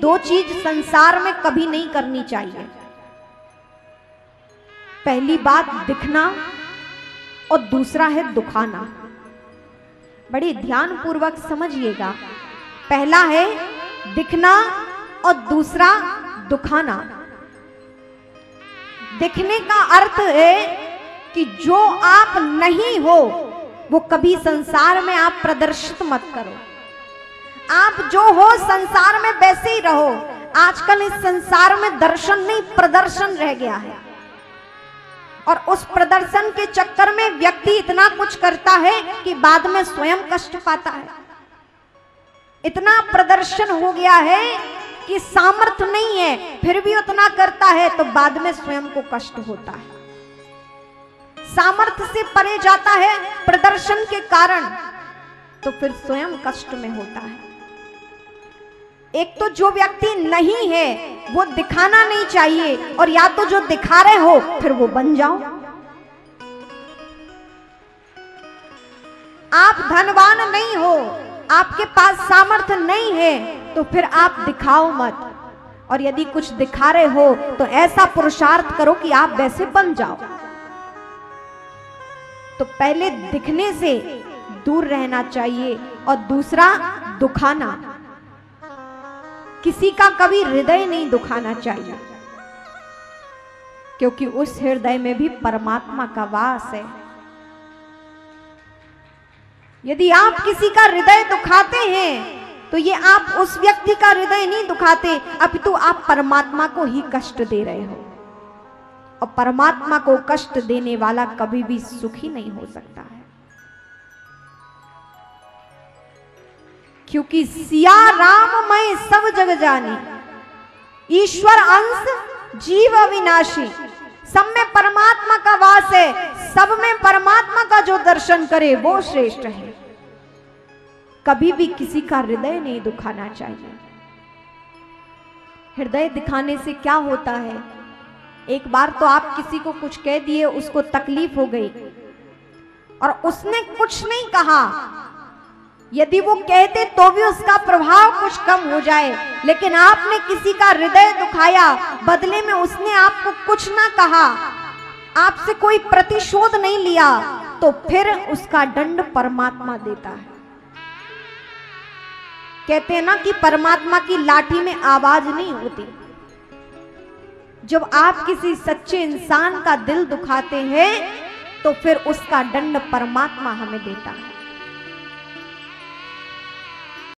दो चीज संसार में कभी नहीं करनी चाहिए। पहली बात दिखना और दूसरा है दुखाना। बड़े ध्यान पूर्वक समझिएगा। पहला है दिखना और दूसरा दुखाना। दिखने का अर्थ है कि जो आप नहीं हो वो कभी संसार में आप प्रदर्शित मत करो। आप जो हो संसार में वैसे ही रहो। आजकल इस संसार में दर्शन नहीं प्रदर्शन रह गया है, और उस प्रदर्शन के चक्कर में व्यक्ति इतना कुछ करता है कि बाद में स्वयं कष्ट पाता है। इतना प्रदर्शन हो गया है कि सामर्थ्य नहीं है फिर भी उतना करता है तो बाद में स्वयं को कष्ट होता है। सामर्थ्य से परे जाता है प्रदर्शन के कारण तो फिर स्वयं कष्ट में होता है। एक तो जो व्यक्ति नहीं है वो दिखाना नहीं चाहिए, और या तो जो दिखा रहे हो फिर वो बन जाओ। आप धनवान नहीं हो, आपके पास सामर्थ्य नहीं है तो फिर आप दिखाओ मत, और यदि कुछ दिखा रहे हो तो ऐसा पुरुषार्थ करो कि आप वैसे बन जाओ। तो पहले दिखने से दूर रहना चाहिए, और दूसरा दुखाना। किसी का कभी हृदय नहीं दुखाना चाहिए, क्योंकि उस हृदय में भी परमात्मा का वास है। यदि आप किसी का हृदय दुखाते हैं तो ये आप उस व्यक्ति का हृदय नहीं दुखाते, अपितु आप परमात्मा को ही कष्ट दे रहे हो, और परमात्मा को कष्ट देने वाला कभी भी सुखी नहीं हो सकता है। क्योंकि सिया राम मैं सब जग जानी, ईश्वर अंश जीव अविनाशी। सब में परमात्मा का वास है, सब में परमात्मा का जो दर्शन करे वो श्रेष्ठ है। कभी भी किसी का हृदय नहीं दुखाना चाहिए। हृदय दिखाने से क्या होता है, एक बार तो आप किसी को कुछ कह दिए, उसको तकलीफ हो गई और उसने कुछ नहीं कहा, यदि वो कहते तो भी उसका प्रभाव कुछ कम हो जाए, लेकिन आपने किसी का हृदय दुखाया, बदले में उसने आपको कुछ ना कहा, आपसे कोई प्रतिशोध नहीं लिया, तो फिर उसका दंड परमात्मा देता है। कहते हैं ना कि परमात्मा की लाठी में आवाज नहीं होती। जब आप किसी सच्चे इंसान का दिल दुखाते हैं तो फिर उसका दंड परमात्मा हमें देता है।